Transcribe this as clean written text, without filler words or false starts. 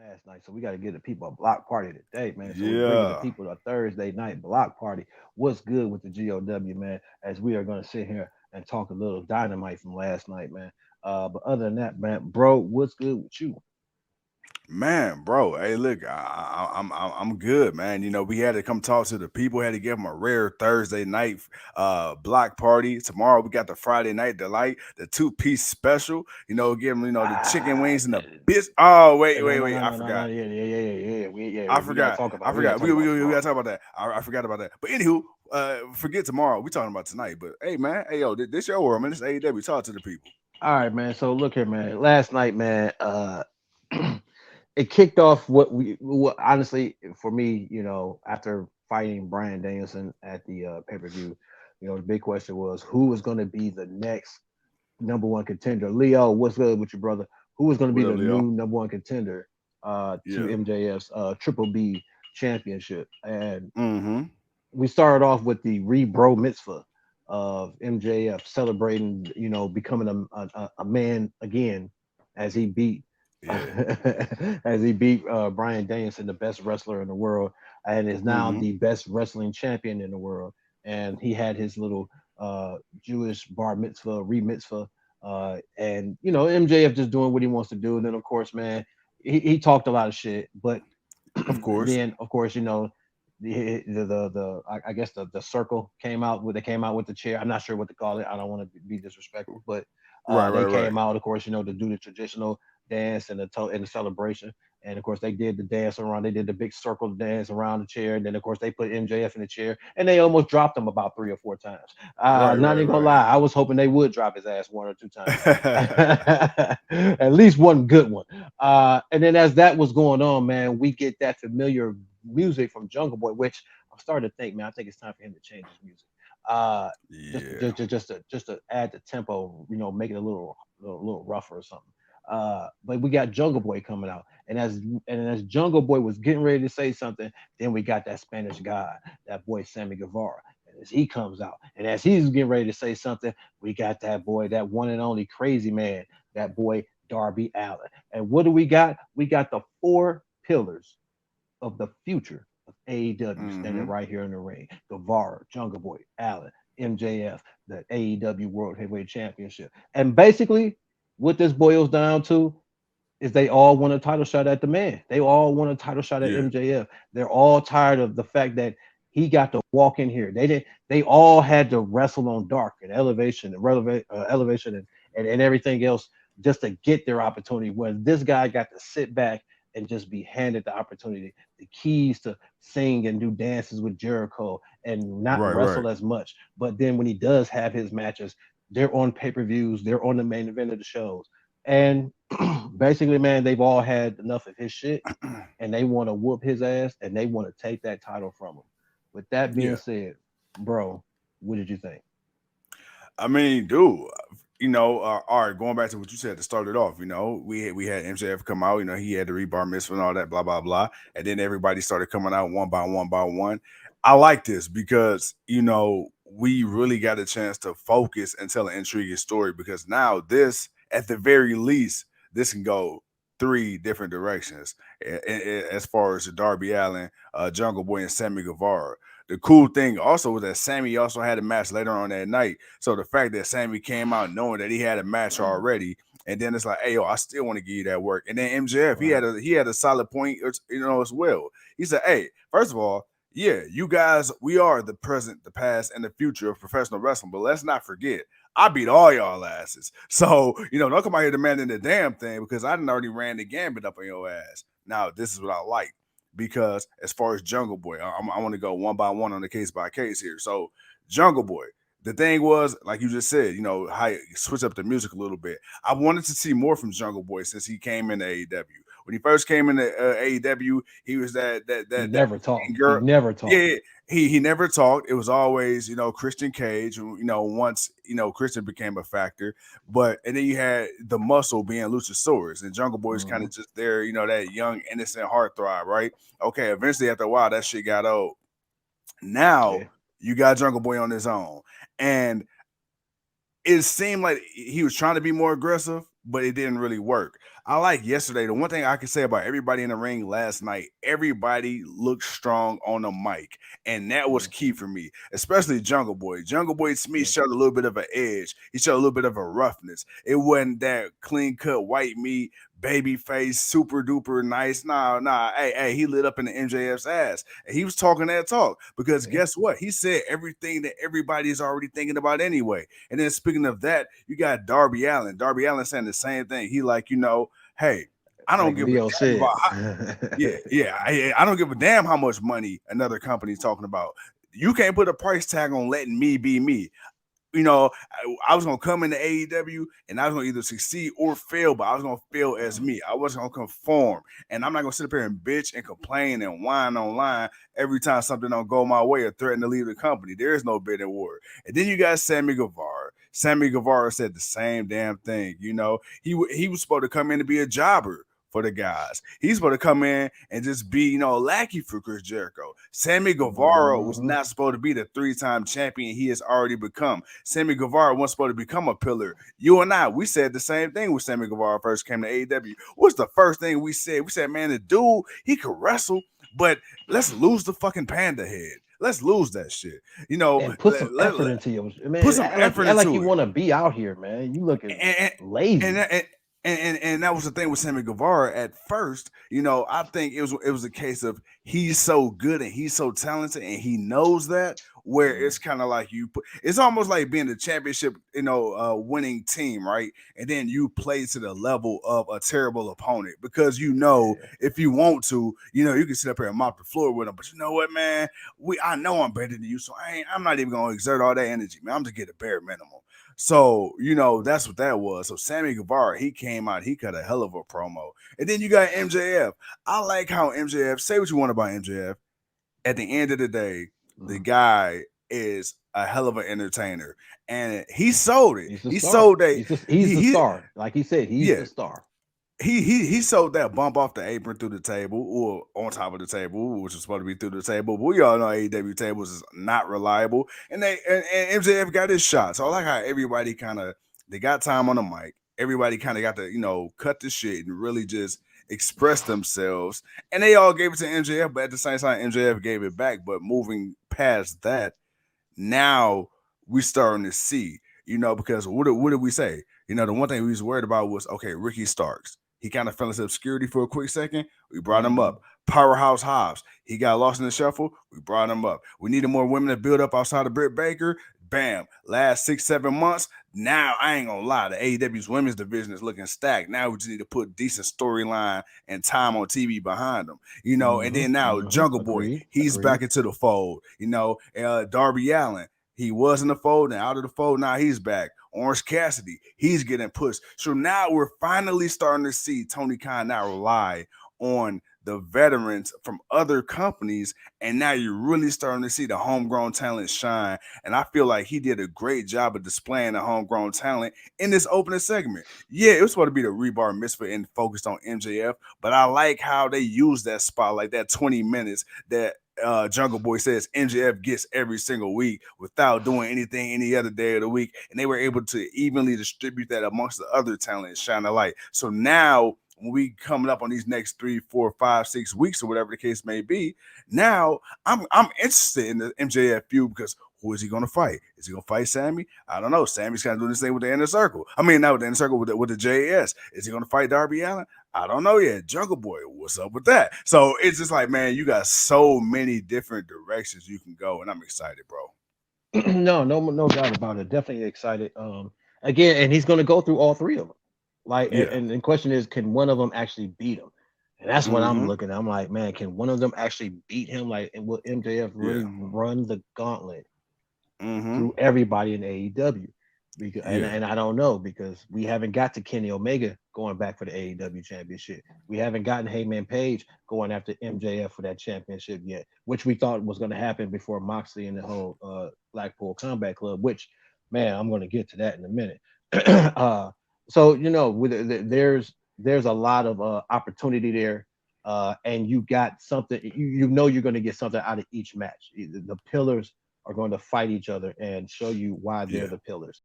last night, so we got to give the people a block party today, man. So we're bringing the Yeah. people a Thursday night block party. What's good with the GOW, man? As we are going to sit here and talk a little dynamite from last night, man. But other than that, man, bro, what's good with you? Man, bro, hey, look, I'm good, man. We had to come talk to the people. Had to give them a rare Thursday night block party. Tomorrow we got the Friday night delight, the two-piece special. Give them the chicken Ah, wings and the bits. Oh, wait, no, wait, no, wait, no, I no, no, no, forgot. yeah. We gotta I talk forgot. about, I forgot. We tomorrow. gotta talk about that. I forgot about that. But anywho, forget tomorrow. We talking about tonight. But hey, man, hey yo, this your world, man. This AEW. Talk to the people. All right, man. So look here, man. Last night, man. It kicked off what honestly for me, after fighting Brian Danielson at the pay-per-view, the big question was who was going to be the next number one contender. Leo, what's good with your brother? Who was going to be What up, the Leo? new number one contender to Yeah. MJF's Triple B championship? And Mm-hmm. we started off with the re-bro mitzvah of MJF celebrating, becoming a man again as he beat Yeah. Brian Danielson, the best wrestler in the world, and is now Mm-hmm. the best wrestling champion in the world. And he had his little Jewish bar mitzvah, re mitzvah, and MJF just doing what he wants to do. And then of course, man, he talked a lot of shit, but Of course. then of course I guess the circle came out with they came out with the chair. I'm not sure what to call it. I don't want to be disrespectful, but Right, they right, right. came out, of course, to do the traditional dance and and the celebration. And of course, they did the dance around. They did the big circle dance around the chair. And then, of course, they put MJF in the chair, and they almost dropped him about 3 or 4 times. Right, Not right, even gonna right. lie, I was hoping they would drop his ass 1 or 2 times, at least one good one. And then as that was going on, man, we get that familiar music from Jungle Boy, which I'm starting to think, man, I think it's time for him to change his music. Uh, Yeah. just to add the tempo, make it a little rougher or something. But we got Jungle Boy coming out, and as Jungle Boy was getting ready to say something, then we got that Spanish guy, that boy Sammy Guevara. And as he comes out, and as he's getting ready to say something, we got that boy, that one and only crazy man, that boy Darby Allen. And what do we got? We got the four pillars of the future of AEW standing Mm-hmm. right here in the ring. Guevara, Jungle Boy, Allen, MJF, the AEW World Heavyweight Championship. And basically, what this boils down to is they all want a title shot at the man. They all want a title shot at Yeah. MJF. They're all tired of the fact that he got to walk in here. They did. They all had to wrestle on dark and elevation and everything else just to get their opportunity. Where this guy got to sit back and just be handed the opportunity, the keys to sing and do dances with Jericho and not Right, right. wrestle as much. But then when he does have his matches, they're on pay-per-views, they're on the main event of the shows. And basically, man, they've all had enough of his shit and they want to whoop his ass and they want to take that title from him. With that being Yeah. said, bro, what did you think? I mean, dude, all right, going back to what you said to start it off, we had MJF come out, he had the rebar mitzvah and all that, blah, blah, blah. And then everybody started coming out one by one by one. I like this because, we really got a chance to focus and tell an intriguing story because now this, at the very least, this can go three different directions as far as the Darby Allen, Jungle Boy, and Sammy Guevara. The cool thing also was that Sammy also had a match later on that night. So the fact that Sammy came out knowing that he had a match already, and then it's like, hey yo, I still want to give you that work. And then MJF, he had Right. a solid point, as well. He said, hey, first of all, yeah, you guys, we are the present, the past, and the future of professional wrestling. But let's not forget, I beat all y'all asses. So, don't come out here demanding the damn thing because I done already ran the gambit up on your ass. Now, this is what I like because as far as Jungle Boy, I want to go one by one on the case by case here. So Jungle Boy, the thing was, like you just said, how you switch up the music a little bit. I wanted to see more from Jungle Boy since he came into AEW. When he first came into AEW, he was He that never talked. He girl. never talked. Yeah, he never talked. It was always Christian Cage. Once Christian became a factor, but and then you had the muscle being Luchasaurus and Jungle Boy's kind Hmm. of just there. That young innocent heartthrob, right? Okay, eventually after a while that shit got old. Now Yeah. you got Jungle Boy on his own, and it seemed like he was trying to be more aggressive, but it didn't really work. I like yesterday. The one thing I can say about everybody in the ring last night, everybody looked strong on the mic, and that was Mm, key for me, especially Jungle Boy. Jungle Boy to me yeah, showed a little bit of an edge. He showed a little bit of a roughness. It wasn't that clean cut white meat, baby face, super duper nice. Nah. Hey, he lit up in the MJF's ass, and he was talking that talk because yeah. guess what? He said everything that everybody's already thinking about anyway. And then speaking of that, you got Darby Allin. Darby Allin saying the same thing. He like, hey, I don't Like give a Leo damn said. about I don't give a damn how much money another company's talking about. You can't put a price tag on letting me be me. I was gonna come into AEW and I was gonna either succeed or fail, but I was gonna fail as me. I wasn't gonna conform, and I'm not gonna sit up here and bitch and complain and whine online every time something don't go my way or threaten to leave the company. There is no bidding war. And then you got Sammy Guevara. Sammy Guevara said the same damn thing. He was supposed to come in to be a jobber for the guys. He's supposed to come in and just be, a lackey for Chris Jericho. Sammy Guevara was Mhm. not supposed to be the 3-time champion he has already become. Sammy Guevara was supposed to become a pillar. You and I, we said the same thing when Sammy Guevara first came to AEW. What's the first thing we said? We said, man, the dude, he could wrestle, but let's lose the fucking panda head. Let's lose that shit. And put some effort into your Put man. some Act effort like you into it. want to be out here, man. You looking and and lazy. and, and that was the thing with Sammy Guevara at first. I think it was a case of he's so good and he's so talented and he knows that. Where Mm, it's kind of like it's almost like being the championship, winning team, right? And then you play to the level of a terrible opponent because yeah. if you want to, you can sit up here and mop the floor with them. But you know what, man? I know I'm better than you, so I'm not even gonna exert all that energy, man. I'm just get a bare minimum. So, that's what that was. So Sammy Guevara, he came out, he cut a hell of a promo. And then you got MJF. I like how MJF, say what you want about MJF. At the end of the day, the Mm. guy is a hell of an entertainer. And he sold it. He's the He star. sold that. He's the He star. Like he said, he's yeah, the star. he sold that bump off the apron through the table or on top of the table, which was supposed to be through the table. But we all know AEW tables is not reliable, and and MJF got his shot. So I like how everybody kind of they got time on the mic. Everybody kind of got to cut the shit and really just express themselves, and they all gave it to MJF. But at the same time, MJF gave it back. But moving past that, now we starting to see, because what did we say? The one thing we was worried about was okay, Ricky Starks. He kind of fell into obscurity for a quick second. We brought him Hmm. up. Powerhouse Hobbs. He got lost in the shuffle. We brought him up. We needed more women to build up outside of Britt Baker. Bam. Last 6-7 months. Now I ain't gonna lie. The AEW's women's division is looking stacked. Now we just need to put decent storyline and time on TV behind them. And then now Jungle Boy, Agreed. he's back Agreed. into the fold. Darby Allin, he was in the fold and out of the fold. Now he's back. Orange Cassidy, he's getting pushed. So now we're finally starting to see Tony Khan now rely on the veterans from other companies, and now you're really starting to see the homegrown talent shine. And I feel like he did a great job of displaying the homegrown talent in this opening segment. Yeah, it was supposed to be the Rebar Misfit and focused on MJF, but I like how they used that spot, like that 20 minutes that Jungle Boy says MJF gets every single week without doing anything any other day of the week, and they were able to evenly distribute that amongst the other talent, shine a light. So now when we coming up on these next 3, 4, 5, 6 weeks or whatever the case may be, now I'm interested in the MJF feud because who is he going to fight? Is he going to fight Sammy? I don't know. Sammy's kind of doing this thing with the inner circle. I mean, not with the inner circle, with the JS. Is he going to fight Darby Allin? I don't know yet. Jungle Boy, what's up with that? So it's just like, man, you got so many different directions you can go, and I'm excited, bro. No doubt about it. Definitely excited. Again, and he's going to go through all three of them. Like, Yeah. and the question is, can one of them actually beat him? And that's what I'm Mm-hmm. looking at. I'm like, man, can one of them actually beat him? Like, and will MJF Yeah. really run the gauntlet Mm-hmm. through everybody in AEW? Because Yeah. and I don't know because we haven't got to Kenny Omega going back for the AEW championship. We haven't gotten Heyman Page going after MJF for that championship yet, which we thought was going to happen before Moxley and the whole Blackpool Combat Club. Which, man, I'm going to get to that in a minute. So there's a lot of opportunity there, and you got something. You know you're going to get something out of each match. The pillars are going to fight each other and show you why they're Yeah. the pillars.